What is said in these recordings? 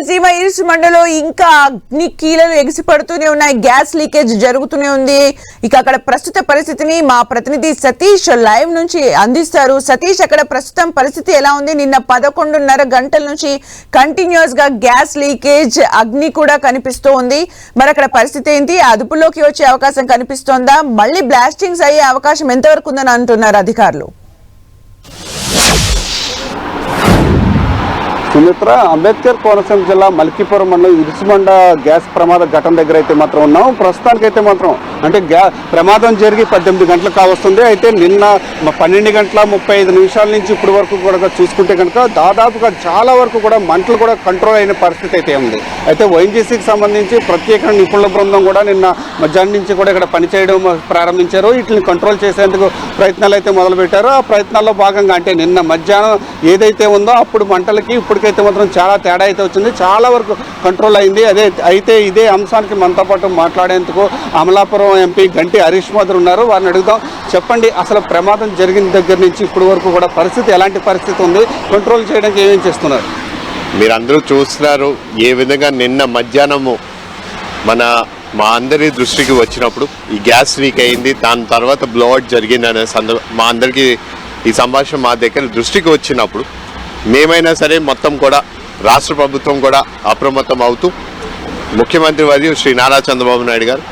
Rayalaseema east మండలో ఇంకా అగ్ని కీలలు ఎగిసిపడుతూనే ఉన్నాయి. గ్యాస్ లీకేజ్ జరుగుతూనే ఉంది. ఇక అక్కడ ప్రస్తుత పరిస్థితిని మా ప్రతినిధి సతీష్ లైవ్ నుంచి అందిస్తారు. సతీష్, అక్కడ ప్రస్తుతం పరిస్థితి ఎలా ఉంది? నిన్న 11:30 గంటల నుంచి కంటిన్యూస్ గా గ్యాస్ లీకేజ్, అగ్ని కూడా కనిపిస్తూ ఉంది. మరి అక్కడ పరిస్థితి ఏంటి? అదుపులోకి వచ్చే అవకాశం కనిపిస్తోందా? మళ్ళీ బ్లాస్టింగ్స్ అయ్యే అవకాశం ఎంతవరకు ఉందని అంటున్నారు అధికారులు? సుమిత్ర, అంబేద్కర్ కోనసీమ జిల్లా మల్కీపురం మండలం ఇరుసుమండ గ్యాస్ ప్రమాద ఘటన దగ్గర అయితే మాత్రం ఉన్నాం. ప్రస్తుతానికైతే మాత్రం అంటే ప్రమాదం జరిగి 18 గంటలు కావస్తుంది. అయితే నిన్న 12:35 నుంచి ఇప్పటి వరకు కూడా చూసుకుంటే కనుక దాదాపుగా చాలా వరకు కూడా మంటలు కూడా కంట్రోల్ అయిన పరిస్థితి అయితే ఉంది. అయితే ONGCకి సంబంధించి ప్రత్యేక నిపుణుల బృందం కూడా నిన్న మధ్యాహ్నం నుంచి కూడా ఇక్కడ పనిచేయడం ప్రారంభించారు. వీటిని కంట్రోల్ చేసేందుకు ప్రయత్నాలు అయితే మొదలుపెట్టారు. ఆ ప్రయత్నాల్లో భాగంగా అంటే నిన్న మధ్యాహ్నం ఏదైతే ఉందో అప్పుడు మంటలకి ఇప్పటికైతే మాత్రం చాలా తేడా అయితే వచ్చింది. చాలా వరకు కంట్రోల్ అయింది. అయితే ఇదే అంశానికి మనతో పాటు మాట్లాడేందుకు అమలాపురం ఎంపీ గంటి హరీష్ మోదర్ ఉన్నారు. వారిని అడుగుదాం. చెప్పండి, అసలు ప్రమాదం జరిగిన దగ్గర నుంచి ఇప్పటి వరకు కూడా పరిస్థితి ఎలాంటి పరిస్థితి ఉంది? కంట్రోల్ చేయడానికి ఏమేం చేస్తున్నారు? మీరందరూ చూస్తున్నారు ఏ విధంగా నిన్న మధ్యాహ్నము మా అందరి దృష్టికి వచ్చినప్పుడు ఈ గ్యాస్ లీక్ అయింది, దాని తర్వాత బ్లోఅవుట్ జరిగింది అనే మా అందరికీ ఈ సంభాషణ మా దగ్గర దృష్టికి వచ్చినప్పుడు మేమైనా సరే మొత్తం కూడా రాష్ట్ర ప్రభుత్వం కూడా అప్రమత్తం అవుతూ ముఖ్యమంత్రి వర్యులు శ్రీ నారా చంద్రబాబు నాయుడు గారు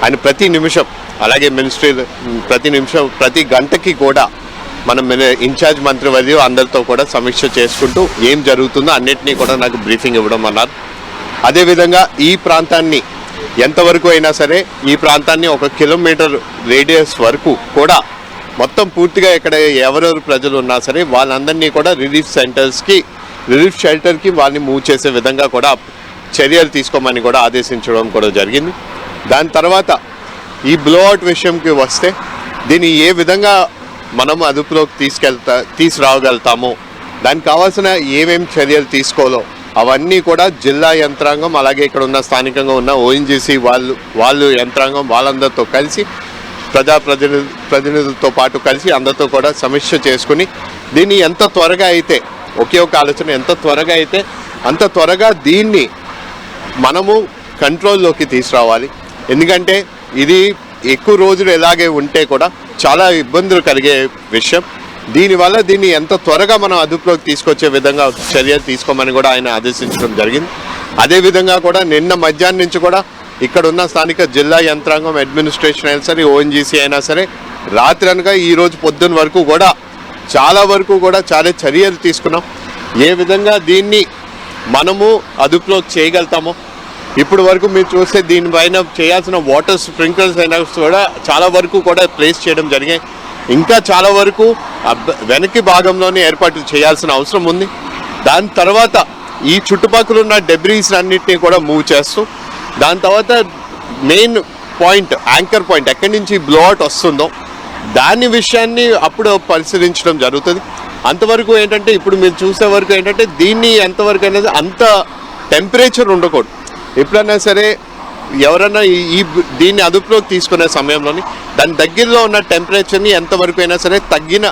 ఆయన ప్రతి నిమిషం, అలాగే మినిస్ట్రీ ప్రతి నిమిషం ప్రతి గంటకి కూడా మనం ఇన్ఛార్జ్ మంత్రి వర్యులు అందరితో కూడా సమీక్ష చేసుకుంటూ ఏం జరుగుతుందో అన్నిటినీ కూడా నాకు బ్రీఫింగ్ ఇవ్వడం అన్నారు. అదేవిధంగా ఈ ప్రాంతాన్ని ఎంతవరకు అయినా సరే ఈ ప్రాంతాన్ని 1 కిలోమీటర్ రేడియస్ వరకు కూడా మొత్తం పూర్తిగా ఇక్కడ ఎవరెవరు ప్రజలు ఉన్నా సరే వాళ్ళందరినీ కూడా రిలీఫ్ షెల్టర్కి వాళ్ళని మూవ్ చేసే విధంగా కూడా చర్యలు తీసుకోమని కూడా ఆదేశించడం కూడా జరిగింది. దాని తర్వాత ఈ బ్లోఅవుట్ విషయంకి వస్తే దీన్ని ఏ విధంగా మనం అదుపులోకి తీసుకురాగలుగుతామో దానికి కావాల్సిన ఏమేమి చర్యలు తీసుకోవాలో అవన్నీ కూడా జిల్లా యంత్రాంగం, అలాగే ఇక్కడ ఉన్న స్థానికంగా ఉన్న ONGC వాళ్ళు యంత్రాంగం వాళ్ళందరితో కలిసి ప్రతినిధులతో పాటు కలిసి అందరితో కూడా సమీక్ష చేసుకుని దీన్ని ఎంత త్వరగా అయితే ఒకే ఒక ఆలోచన ఎంత త్వరగా అయితే అంత త్వరగా దీన్ని మనము కంట్రోల్లోకి తీసుకురావాలి. ఎందుకంటే ఇది ఎక్కువ రోజులు ఎలాగే ఉంటే కూడా చాలా ఇబ్బందులు కలిగే విషయం. దీనివల్ల దీన్ని ఎంత త్వరగా మనం అదుపులోకి తీసుకొచ్చే విధంగా చర్యలు తీసుకోమని కూడా ఆయన ఆదేశించడం జరిగింది. అదేవిధంగా కూడా నిన్న మధ్యాహ్నం నుంచి కూడా ఇక్కడ ఉన్న స్థానిక జిల్లా యంత్రాంగం, అడ్మినిస్ట్రేషన్ అయినా సరే, ONGC అయినా సరే రాత్రి అనగా ఈరోజు పొద్దున్న వరకు కూడా చాలా చర్యలు తీసుకున్నాం. ఏ విధంగా దీన్ని మనము అదుపులోకి చేయగలుగుతామో ఇప్పుడు వరకు మీరు చూస్తే దీనిపైన చేయాల్సిన వాటర్ స్ప్రింక్లర్స్ అయినా కూడా చాలా వరకు కూడా ప్లేస్ చేయడం జరిగాయి. ఇంకా చాలా వరకు వెనక్కి భాగంలోనే ఏర్పాటు చేయాల్సిన అవసరం ఉంది. దాని తర్వాత ఈ చుట్టుపక్కల ఉన్న డెబ్రీస్ అన్నింటినీ కూడా మూవ్ చేస్తూ దాని తర్వాత మెయిన్ పాయింట్, యాంకర్ పాయింట్ ఎక్కడి నుంచి బ్లోఅవుట్ వస్తుందో దాని విషయాన్ని అప్పుడు పరిశీలించడం జరుగుతుంది. అంతవరకు ఏంటంటే ఇప్పుడు మీరు చూసే వరకు ఏంటంటే దీన్ని ఎంతవరకు అనేది అంత టెంపరేచర్ ఉండకూడదు. ఎప్పుడైనా సరే ఎవరైనా దీన్ని అదుపులోకి తీసుకునే సమయంలోని దాని దగ్గరలో ఉన్న టెంపరేచర్ని ఎంతవరకు అయినా సరే తగ్గిన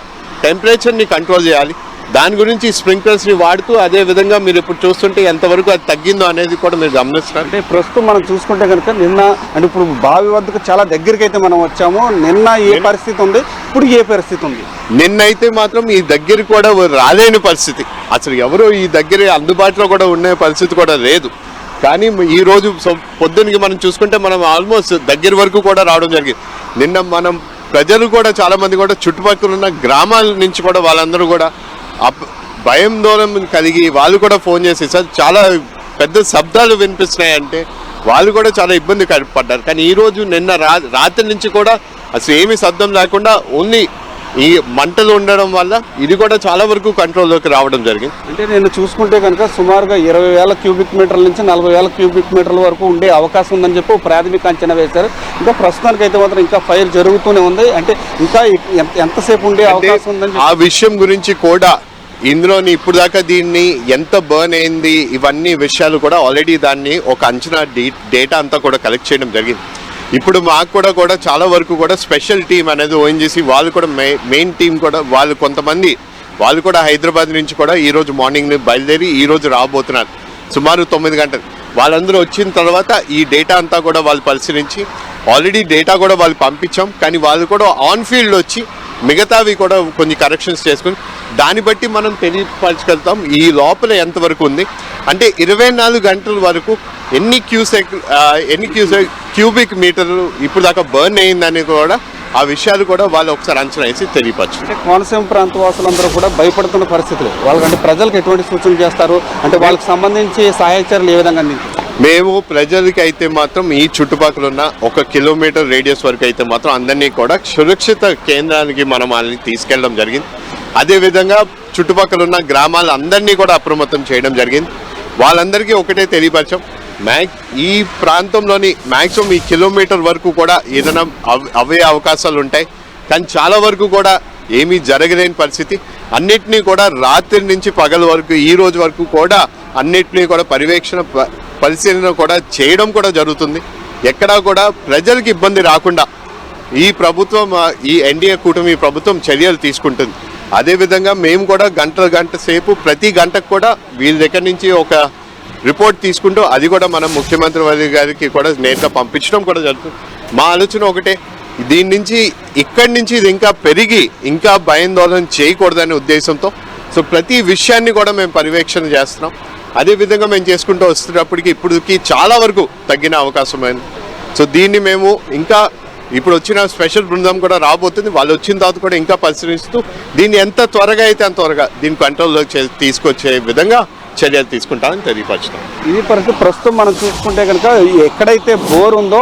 టెంపరేచర్ని కంట్రోల్ చేయాలి. దాని గురించి స్ప్రింక్లర్స్ని వాడుతూ అదే విధంగా మీరు ఇప్పుడు చూస్తుంటే ఎంతవరకు అది తగ్గిందో అనేది కూడా మీరు గమనిస్తున్నారు. అంటే ప్రస్తుతం మనం చూసుకుంటే కనుక నిన్న అంటే ఇప్పుడు బావి వద్దకు చాలా దగ్గరికి అయితే మనం వచ్చాము. నిన్న ఏ పరిస్థితి ఉంది, ఇప్పుడు ఏ పరిస్థితి ఉంది? నిన్నైతే మాత్రం ఈ దగ్గర కూడా రాలేని పరిస్థితి, అసలు ఎవరు ఈ దగ్గర అందుబాటులో కూడా ఉండే పరిస్థితి కూడా లేదు. కానీ ఈ రోజు పొద్దున్నకి మనం చూసుకుంటే మనం ఆల్మోస్ట్ దగ్గర వరకు కూడా రావడం జరిగింది. నిన్న మనం ప్రజలు కూడా చాలామంది కూడా చుట్టుపక్కల ఉన్న గ్రామాల నుంచి కూడా వాళ్ళందరూ కూడా భయాందోళన కలిగి వాళ్ళు కూడా ఫోన్ చేసి సార్ చాలా పెద్ద శబ్దాలు వినిపిస్తున్నాయంటే వాళ్ళు కూడా చాలా ఇబ్బంది పడ్డారు. కానీ ఈరోజు నిన్న రాత్రి నుంచి కూడా అసలు ఏమీ శబ్దం లేకుండా ఓన్లీ ఈ మంటలు ఉండడం వల్ల ఇది కూడా చాలా వరకు కంట్రోల్లోకి రావడం జరిగింది. అంటే నేను చూసుకుంటే కనుక సుమారుగా 20,000 క్యూబిక్ మీటర్ల నుంచి 40,000 క్యూబిక్ మీటర్ల వరకు ఉండే అవకాశం ఉందని చెప్పి ప్రాథమిక అంచనా వేశారు. ఇంకా ప్రస్తుతానికి అయితే మాత్రం ఇంకా ఫైర్ జరుగుతూనే ఉంది. అంటే ఇంకా ఎంతసేపు ఉండే అవకాశం ఉందని ఆ విషయం గురించి కూడా ఇందులోని ఇప్పుడు దాకా దీన్ని ఎంత బర్న్ అయింది ఇవన్నీ విషయాలు కూడా ఆల్రెడీ దాన్ని ఒక అంచనా డేటా అంతా కూడా కలెక్ట్ చేయడం జరిగింది. ఇప్పుడు మాకు కూడా చాలా వరకు కూడా స్పెషల్ టీం అనేది ONGC వాళ్ళు కూడా మెయిన్ టీం కూడా వాళ్ళు కూడా హైదరాబాద్ నుంచి కూడా ఈరోజు మార్నింగ్ బయలుదేరి ఈరోజు రాబోతున్నారు. సుమారు 9 గంటలు. వాళ్ళందరూ వచ్చిన తర్వాత ఈ డేటా అంతా కూడా వాళ్ళు పరిశీలించి ఆల్రెడీ డేటా కూడా వాళ్ళు పంపించాం, కానీ వాళ్ళు కూడా ఆన్ ఫీల్డ్ వచ్చి మిగతావి కూడా కొన్ని కరెక్షన్స్ చేసుకుని దాన్ని బట్టి మనం తెలియపరచగలుగుతాం ఈ లోపల ఎంతవరకు ఉంది. అంటే 24 గంటల వరకు ఎన్ని క్యూబిక్ మీటర్లు ఇప్పుడు దాకా బర్న్ అయిందని కూడా ఆ విషయాలు కూడా వాళ్ళు ఒకసారి అంచనా వేసి తెలియపరచు. అంటే కోనసీమ ప్రాంత వాసులందరూ కూడా భయపడుతున్న పరిస్థితులు, వాళ్ళకంటే ప్రజలకు ఎటువంటి సూచనలు చేస్తారు, అంటే వాళ్ళకి సంబంధించి సహాయ చర్యలు ఏ విధంగా అందించారు? మేము ప్రజలకి అయితే మాత్రం ఈ చుట్టుపక్కల ఉన్న 1 కిలోమీటర్ రేడియస్ వరకు అయితే మాత్రం అందరినీ కూడా సురక్షిత కేంద్రానికి మనం వాళ్ళని తీసుకెళ్ళడం జరిగింది. అదేవిధంగా చుట్టుపక్కల ఉన్న గ్రామాలు అందరినీ కూడా అప్రమత్తం చేయడం జరిగింది. వాళ్ళందరికీ ఒకటే తెలియపరచాం, ఈ ప్రాంతంలోని మ్యాక్సిమం ఈ కిలోమీటర్ వరకు కూడా ఏదైనా అవే అవకాశాలు ఉంటాయి, కానీ చాలా వరకు కూడా ఏమీ జరగలేని పరిస్థితి. అన్నిటినీ కూడా రాత్రి నుంచి పగల వరకు ఈ రోజు వరకు కూడా అన్నిటినీ కూడా పరిశీలన కూడా చేయడం కూడా జరుగుతుంది. ఎక్కడా కూడా ప్రజలకు ఇబ్బంది రాకుండా ఈ ప్రభుత్వం, ఈ ఎన్డీఏ కూటమి ప్రభుత్వం చర్యలు తీసుకుంటుంది. అదేవిధంగా మేము కూడా గంట సేపు ప్రతి గంటకు కూడా వీళ్ళ దగ్గర నుంచి ఒక రిపోర్ట్ తీసుకుంటూ అది కూడా మనం ముఖ్యమంత్రి వారి గారికి కూడా నేరుగా పంపించడం కూడా జరుగుతుంది. మా ఆలోచన ఒకటే, దీని నుంచి ఇక్కడి నుంచి ఇది ఇంకా పెరిగి ఇంకా భయాందోళన చేయకూడదనే ఉద్దేశంతో సో ప్రతి విషయాన్ని కూడా మేము పర్యవేక్షణ చేస్తున్నాం. అదేవిధంగా మేము చేసుకుంటూ వస్తున్నప్పటికీ ఇప్పటికి చాలా వరకు తగ్గిన అవకాశం అయింది. సో దీన్ని మేము ఇంకా ఇప్పుడు వచ్చిన స్పెషల్ బృందం కూడా రాబోతుంది, వాళ్ళు వచ్చిన తర్వాత కూడా ఇంకా పరిశీలిస్తూ దీన్ని ఎంత త్వరగా అయితే అంత త్వరగా దీన్ని కంట్రోల్లోకి తీసుకొచ్చే విధంగా చర్యలు తీసుకుంటామని తెలియపరుచుతాం. ఇది పరిస్థితి ప్రస్తుతం మనం చూసుకుంటే కనుక ఎక్కడైతే బోర్ ఉందో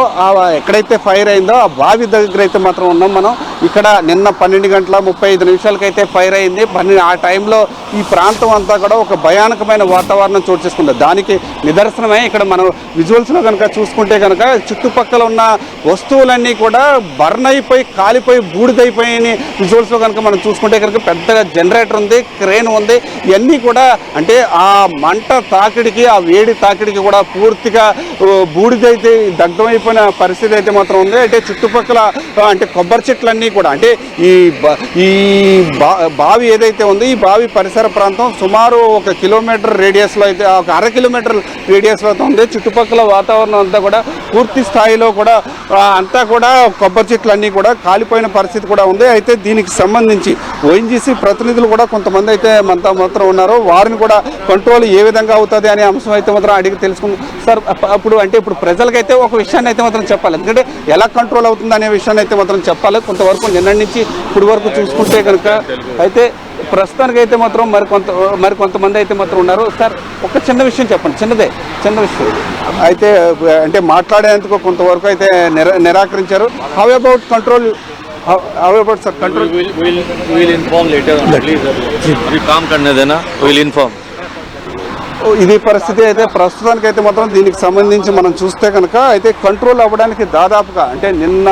ఎక్కడైతే ఫైర్ అయిందో ఆ బావి దగ్గర అయితే మాత్రం ఉన్నాం మనం. ఇక్కడ నిన్న 12:35 అయితే ఫైర్ అయింది. ఆ టైంలో ఈ ప్రాంతం అంతా కూడా ఒక భయానకమైన వాతావరణం చోటు చేసుకుంది. దానికి నిదర్శనమే ఇక్కడ మనం విజువల్స్లో కనుక చూసుకుంటే కనుక చుట్టుపక్కల ఉన్న వస్తువులన్నీ కూడా బర్న్ అయిపోయి కాలిపోయి బూడిదైపోయి విజువల్స్లో కనుక మనం చూసుకుంటే కనుక పెద్దగా జనరేటర్ ఉంది, క్రేన్ ఉంది. ఇవన్నీ కూడా అంటే ఆ మంట తాకిడికి, ఆ వేడి తాకిడికి కూడా పూర్తిగా బూడిదైతే దగ్ధమైపోయిన పరిస్థితి అయితే మాత్రం ఉంది. అంటే చుట్టుపక్కల అంటే కొబ్బరి చెట్లన్నీ కూడా అంటే ఈ బావి ఏదైతే ఉందో ఈ బావి పరిసర ప్రాంతం సుమారు 1 కిలోమీటర్ రేడియస్లో అయితే 1/2 కిలోమీటర్ రేడియస్లో అయితే ఉంది. చుట్టుపక్కల వాతావరణం అంతా కూడా పూర్తి స్థాయిలో కూడా అంతా కూడా కొబ్బరి చెట్లు అన్నీ కూడా కాలిపోయిన పరిస్థితి కూడా ఉంది. అయితే దీనికి సంబంధించి ఓఎన్జీసీ ప్రతినిధులు కూడా కొంతమంది అయితే మనతో మాత్రం ఉన్నారు. వారిని కూడా కంట్రోల్ ఏ విధంగా అవుతుంది అనే అంశం అయితే మాత్రం అడిగి తెలుసుకుందాం. సార్, ఇప్పుడు ప్రజలకైతే ఒక విషయాన్ని అయితే మాత్రం చెప్పాలి, ఎందుకంటే ఎలా కంట్రోల్ అవుతుంది అనే విషయాన్ని అయితే మాత్రం చెప్పాలి. కొంతవరకు నిన్న నుంచి ఇప్పుడు వరకు చూసుకుంటే కనుక అయితే ప్రస్తుతానికి అయితే మాత్రం మరికొంతమంది అయితే మాత్రం ఉన్నారు. సార్, ఒక చిన్న విషయం చెప్పండి, చిన్న విషయం అయితే అంటే మాట్లాడేందుకు కొంతవరకు అయితే నిరాకరించారు. How about control? How about sir control? We'll inform later on. Please, अभी काम करने देना. We'll inform. ఇది పరిస్థితి అయితే ప్రస్తుతానికి అయితే మాత్రం దీనికి సంబంధించి మనం చూస్తే కనుక అయితే కంట్రోల్ అవ్వడానికి దాదాపుగా అంటే నిన్న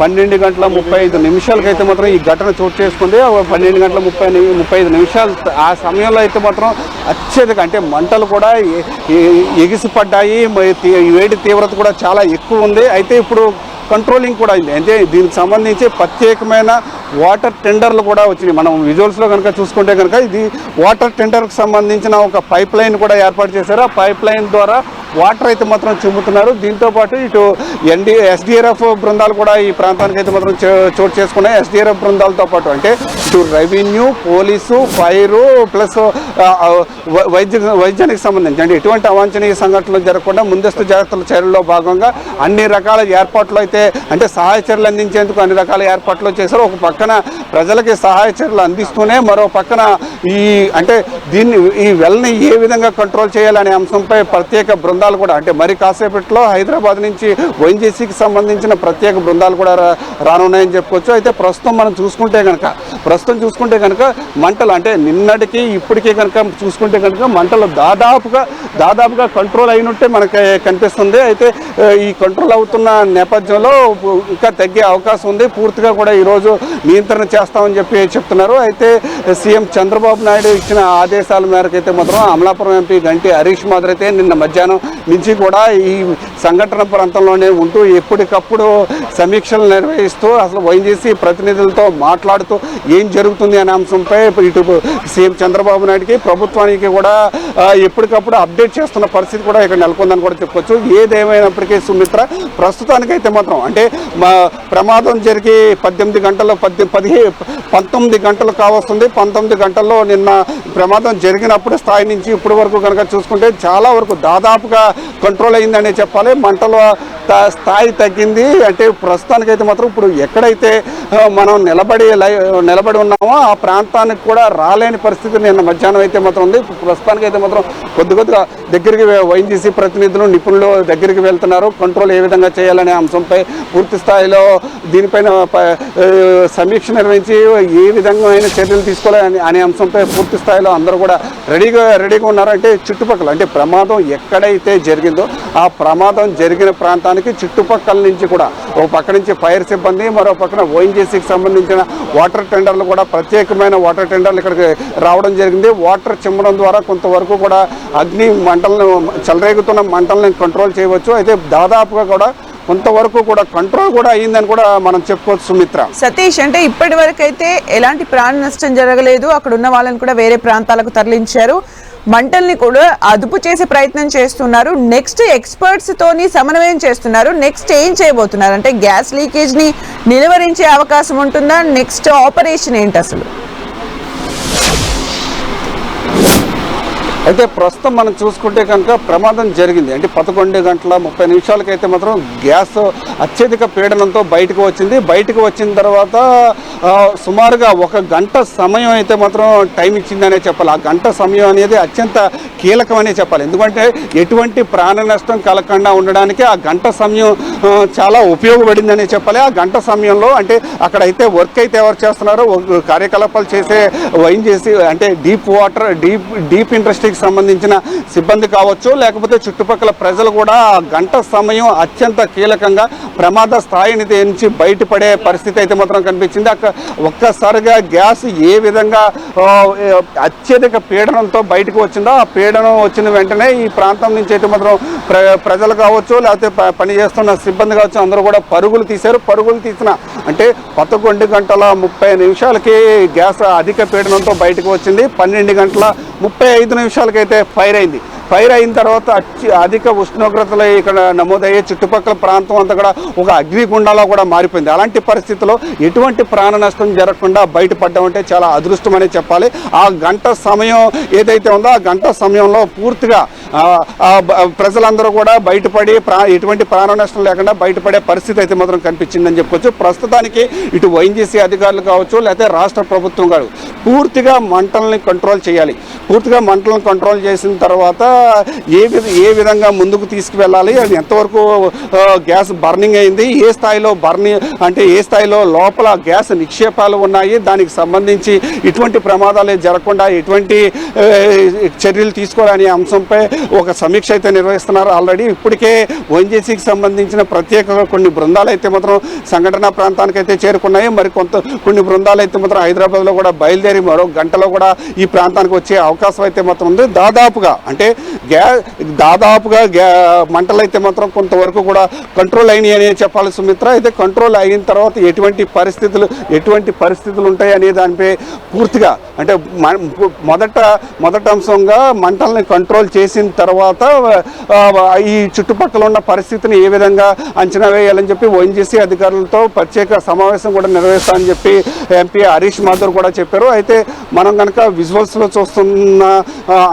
12:35 అయితే మాత్రం ఈ ఘటన చోటు చేసుకుంది. 12:35 ఆ సమయంలో అయితే మాత్రం అత్యధిక అంటే మంటలు కూడా ఎగిసిపడ్డాయి. వేడి తీవ్రత కూడా చాలా ఎక్కువ ఉంది. అయితే ఇప్పుడు కంట్రోలింగ్ కూడా అయింది. అంటే దీనికి సంబంధించి ప్రత్యేకమైన వాటర్ టెండర్లు కూడా వచ్చినాయి. మనం విజువల్స్లో కనుక చూసుకుంటే కనుక ఇది వాటర్ టెండర్కి సంబంధించిన ఒక పైప్ లైన్ కూడా ఏర్పాటు చేశారు. ఆ పైప్ లైన్ ద్వారా వాటర్ అయితే మాత్రం చెబుతున్నారు. దీంతోపాటు ఇటు ఎస్డిఆర్ఎఫ్ బృందాలు కూడా ఈ ప్రాంతానికి అయితే మాత్రం చోటు చేసుకున్నాయి. ఎస్డిఆర్ఎఫ్ బృందాలతో పాటు అంటే ఇటు రెవెన్యూ, పోలీసు, ఫైరు ప్లస్ వైద్యానికి సంబంధించి అంటే ఎటువంటి అవాంఛనీయ సంఘటనలు జరగకుండా ముందస్తు జాగ్రత్తల చర్యల్లో భాగంగా అన్ని రకాల ఏర్పాట్లు అయితే అంటే సహాయ చర్యలు అందించేందుకు అన్ని రకాల ఏర్పాట్లు చేశారు. ఒక పక్కన ప్రజలకి సహాయ చర్యలు అందిస్తూనే మరో పక్కన ఈ వెల్ని ఏ విధంగా కంట్రోల్ చేయాలనే అంశంపై ప్రత్యేక బృందాలు కూడా అంటే మరి కాసేపట్లో హైదరాబాద్ నుంచి ఓఎన్జీసీకి సంబంధించిన ప్రత్యేక బృందాలు కూడా రానున్నాయని చెప్పుకోవచ్చు. అయితే ప్రస్తుతం మనం చూసుకుంటే కనుక మంటలు అంటే నిన్నటికి ఇప్పటికీ కనుక చూసుకుంటే కనుక మంటలు దాదాపుగా కంట్రోల్ అయినట్టే మనకి కనిపిస్తుంది. అయితే ఈ కంట్రోల్ అవుతున్న నేపథ్యంలో ఇంకా తగ్గే అవకాశం ఉంది. పూర్తిగా కూడా ఈరోజు నియంత్రణ చేస్తామని చెప్తున్నారు. అయితే సీఎం చంద్రబాబు నాయుడు ఇచ్చిన ఆదేశాల మేరకు అయితే మాత్రం అమలాపురం ఎంపీ గంటి హరీష్ మాధవ్ అయితే నిన్న మధ్యాహ్నం నుంచి కూడా ఈ సంఘటన ప్రాంతంలోనే ఉంటూ ఎప్పటికప్పుడు సమీక్షలు నిర్వహిస్తూ అసలు ONGC ప్రతినిధులతో మాట్లాడుతూ ఏం జరుగుతుంది అనే అంశంపై ఇటు సీఎం చంద్రబాబు నాయుడుకి ప్రభుత్వానికి కూడా ఎప్పటికప్పుడు అప్డేట్ చేస్తున్న పరిస్థితి కూడా ఇక్కడ నెలకొందని కూడా చెప్పుకోవచ్చు. ఏదేమైనప్పటికీ సుమిత్ర ప్రస్తుతానికైతే మాత్రం అంటే ప్రమాదం జరిగి 19 గంటలు కావస్తుంది. 19 గంటల్లో నిన్న ప్రమాదం జరిగినప్పుడు స్థాయి నుంచి ఇప్పటి వరకు కనుక చూసుకుంటే చాలా వరకు దాదాపుగా కంట్రోల్ అయిందనే చెప్పాలి. మంటల స్థాయి తగ్గింది. అంటే ప్రస్తుతానికైతే మాత్రం ఇప్పుడు ఎక్కడైతే మనం నిలబడి ఉన్నామో ఆ ప్రాంతానికి కూడా రాలేని పరిస్థితి నిన్న మధ్యాహ్నం అయితే మాత్రం ఉంది. ప్రస్తుతానికైతే మాత్రం కొద్దిగా దగ్గరికి ONGC ప్రతినిధులు నిపుణులు దగ్గరికి వెళ్తున్నారు. కంట్రోల్ ఏ విధంగా చేయాలనే అంశంపై పూర్తి స్థాయిలో దీనిపైన సమీక్ష నిర్వహించి ఏ విధంగా చర్యలు తీసుకోవాలి అనే అంశంపై పూర్తి స్థాయిలో అందరూ కూడా రెడీగా ఉన్నారు. అంటే చుట్టుపక్కల అంటే ప్రమాదం ఎక్కడైతే జరిగిందో ఆ ప్రమాదం జరిగిన ప్రాంతానికి చుట్టుపక్కల నుంచి కూడా ఒక పక్క నుంచి ఫైర్ సిబ్బంది, మరో పక్కన ONGCకి సంబంధించిన వాటర్ టెండర్లు కూడా ప్రత్యేకమైన వాటర్ టెండర్లు ఇక్కడికి రావడం జరిగింది. వాటర్ చిమ్మడం ద్వారా కొంతవరకు కూడా అగ్ని మంటలను చెలరేగుతున్న మంటలను కంట్రోల్ చేయవచ్చు. అయితే దాదాపుగా కూడా కొంతవరకు కూడా కంట్రోల్ కూడా అయ్యిందని కూడా మనం చెప్పుకోవచ్చు సుమిత్ర. సతీష్, అంటే ఇప్పటి వరకు అయితే ఎలాంటి ప్రాణ నష్టం జరగలేదు. అక్కడ ఉన్న వాళ్ళని కూడా వేరే ప్రాంతాలకు తరలించారు. మంటల్ని కూడా అదుపు చేసే ప్రయత్నం చేస్తున్నారు. నెక్స్ట్ ఎక్స్పర్ట్స్ తోని సమన్వయం చేస్తున్నారు. నెక్స్ట్ ఏం చేయబోతున్నారు? అంటే గ్యాస్ లీకేజ్ ని నిలువరించే అవకాశం ఉంటుందా? నెక్స్ట్ ఆపరేషన్ ఏంటి అసలు? అయితే ప్రస్తుతం మనం చూసుకుంటే కనుక ప్రమాదం జరిగింది అంటే 11 గంటల 30 నిమిషాలకైతే మాత్రం గ్యాస్ అత్యధిక పీడనంతో బయటకు వచ్చింది. బయటకు వచ్చిన తర్వాత సుమారుగా 1 గంట సమయం అయితే మాత్రం టైం ఇచ్చిందనే చెప్పాలి. ఆ గంట సమయం అనేది అత్యంత కీలకమనే చెప్పాలి. ఎందుకంటే ఎటువంటి ప్రాణ నష్టం కలగకుండా ఉండడానికి ఆ గంట సమయం చాలా ఉపయోగపడిందనే చెప్పాలి. ఆ గంట సమయంలో అంటే అక్కడైతే వర్క్ అయితే ఎవరు చేస్తున్నారో కార్యకలాపాలు చేసే ONGC అంటే డీప్ ఇండస్ట్రీకి సంబంధించిన సిబ్బంది కావచ్చు, లేకపోతే చుట్టుపక్కల ప్రజలు కూడా ఆ గంట సమయం అత్యంత కీలకంగా ప్రమాద స్థాయిని నుంచి బయటపడే పరిస్థితి అయితే మాత్రం కనిపించింది. ఒక్కసారిగా గ్యాస్ ఏ విధంగా అత్యధిక పీడనంతో బయటకు వచ్చిందో ఆ పీడనం వచ్చిన వెంటనే ఈ ప్రాంతం నుంచి అయితే మాత్రం ప్రజలు కావచ్చు, లేకపోతే పనిచేస్తున్న సిబ్బంది కావచ్చు, అందరూ కూడా పరుగులు తీశారు. పరుగులు తీసిన అంటే 11 గంటల 30 నిమిషాలకి గ్యాస్ అధిక పీడనంతో బయటకు వచ్చింది. 12 గంటల 35 నిమిషాలకైతే ఫైర్ అయింది. ఫైర్ అయిన తర్వాత అధిక ఉష్ణోగ్రతలు ఇక్కడ నమోదయ్యే చుట్టుపక్కల ప్రాంతం అంతా కూడా ఒక అగ్నిగుండాలో కూడా మారిపోయింది. అలాంటి పరిస్థితుల్లో ఎటువంటి ప్రాణ నష్టం జరగకుండా బయటపడ్డం అంటే చాలా అదృష్టం అనే చెప్పాలి. ఆ గంట సమయం ఏదైతే ఉందో ఆ గంట సమయంలో పూర్తిగా ప్రజలందరూ కూడా బయటపడి ఎటువంటి ప్రాణ నష్టం లేకుండా బయటపడే పరిస్థితి అయితే మాత్రం కనిపించిందని చెప్పుకోవచ్చు. ప్రస్తుతానికి ఇటు ONGC అధికారులు కావచ్చు, లేకపోతే రాష్ట్ర ప్రభుత్వం కాదు, పూర్తిగా మంటల్ని కంట్రోల్ చేయాలి. పూర్తిగా మంటలను కంట్రోల్ చేసిన తర్వాత ఏ విధంగా ముందుకు తీసుకువెళ్ళాలి, అది ఎంతవరకు గ్యాస్ బర్నింగ్ అయింది, ఏ స్థాయిలో లోపల గ్యాస్ నిక్షేపాలు ఉన్నాయి, దానికి సంబంధించి ఇటువంటి ప్రమాదాలు జరగకుండా ఎటువంటి చర్యలు తీసుకోవాలనే అంశంపై ఒక సమీక్ష అయితే నిర్వహిస్తున్నారు. ఆల్రెడీ ఇప్పటికే ONGCకి సంబంధించిన ప్రత్యేక కొన్ని బృందాలు అయితే మాత్రం సంఘటన ప్రాంతానికి అయితే చేరుకున్నాయి. మరి కొన్ని బృందాలు అయితే మాత్రం హైదరాబాద్లో కూడా బయలుదేరి మరో గంటలో కూడా ఈ ప్రాంతానికి వచ్చే అవకాశం అయితే మాత్రం ఉంది. దాదాపుగా మంటలు అయితే మాత్రం కొంతవరకు కూడా కంట్రోల్ అయినాయి అని చెప్పాలి సుమిత్ర. అయితే కంట్రోల్ అయిన తర్వాత ఎటువంటి పరిస్థితులు ఉంటాయి అనే దానిపై పూర్తిగా అంటే మొదట అంశంగా మంటల్ని కంట్రోల్ చేసిన తర్వాత ఈ చుట్టుపక్కల ఉన్న పరిస్థితిని ఏ విధంగా అంచనా వేయాలని చెప్పి ONGC అధికారులతో ప్రత్యేక సమావేశం కూడా నిర్వహిస్తామని చెప్పి ఎంపీ హరీష్ మాథూర్ కూడా చెప్పారు. అయితే మనం కనుక విజువల్స్లో చూస్తున్న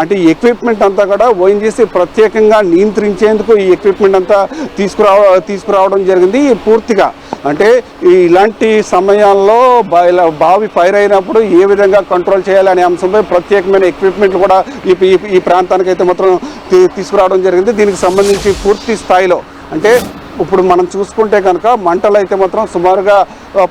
అంటే ఎక్విప్మెంట్ అంతా కూడా ONGC ప్రత్యేకంగా నియంత్రించేందుకు ఈ ఎక్విప్మెంట్ అంతా తీసుకురావడం జరిగింది. పూర్తిగా అంటే ఇలాంటి సమయాల్లో బావి ఫైర్ అయినప్పుడు ఏ విధంగా కంట్రోల్ చేయాలనే అంశంపై ప్రత్యేకమైన ఎక్విప్మెంట్లు కూడా ఈ ప్రాంతానికి అయితే మాత్రం తీసుకురావడం జరిగింది. దీనికి సంబంధించి పూర్తి స్థాయిలో అంటే ఇప్పుడు మనం చూసుకుంటే కనుక మంటలు అయితే మాత్రం సుమారుగా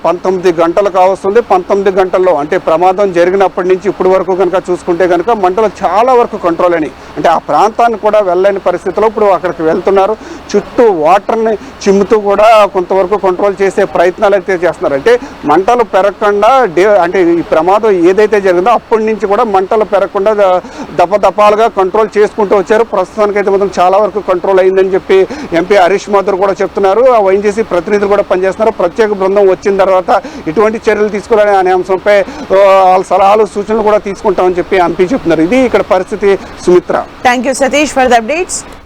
19 గంటలు కావస్తుంది. 19 గంటల్లో అంటే ప్రమాదం జరిగినప్పటి నుంచి ఇప్పటి వరకు కనుక చూసుకుంటే కనుక మంటలు చాలా వరకు కంట్రోల్ అయినాయి. అంటే ఆ ప్రాంతాన్ని కూడా వెళ్ళలేని పరిస్థితిలో ఇప్పుడు అక్కడికి వెళ్తున్నారు. చుట్టూ వాటర్ని చిమ్ముతూ కూడా కొంతవరకు కంట్రోల్ చేసే ప్రయత్నాలు అయితే చేస్తున్నారు. అంటే మంటలు పెరగకుండా అంటే ఈ ప్రమాదం ఏదైతే జరిగిందో అప్పటి నుంచి కూడా మంటలు పెరగకుండా దపదపాలుగా కంట్రోల్ చేసుకుంటూ వచ్చారు. ప్రస్తుతానికి అయితే మాత్రం చాలా వరకు కంట్రోల్ అయిందని చెప్పి ఎంపీ హరీష్ మాథూర్ కూడా చెప్తున్నారు. ఆ వైఎన్జీసీ ప్రతినిధులు కూడా పనిచేస్తున్నారు. ప్రత్యేక బృందం వచ్చిన తర్వాత ఎటువంటి చర్యలు తీసుకోవాలనే అనే అంశంపై వాళ్ళ సలహాలు సూచనలు కూడా తీసుకుంటామని చెప్పి ఎంపీ చెప్తున్నారు. ఇది ఇక్కడ పరిస్థితి. Sumitra, thank you Satish for the updates.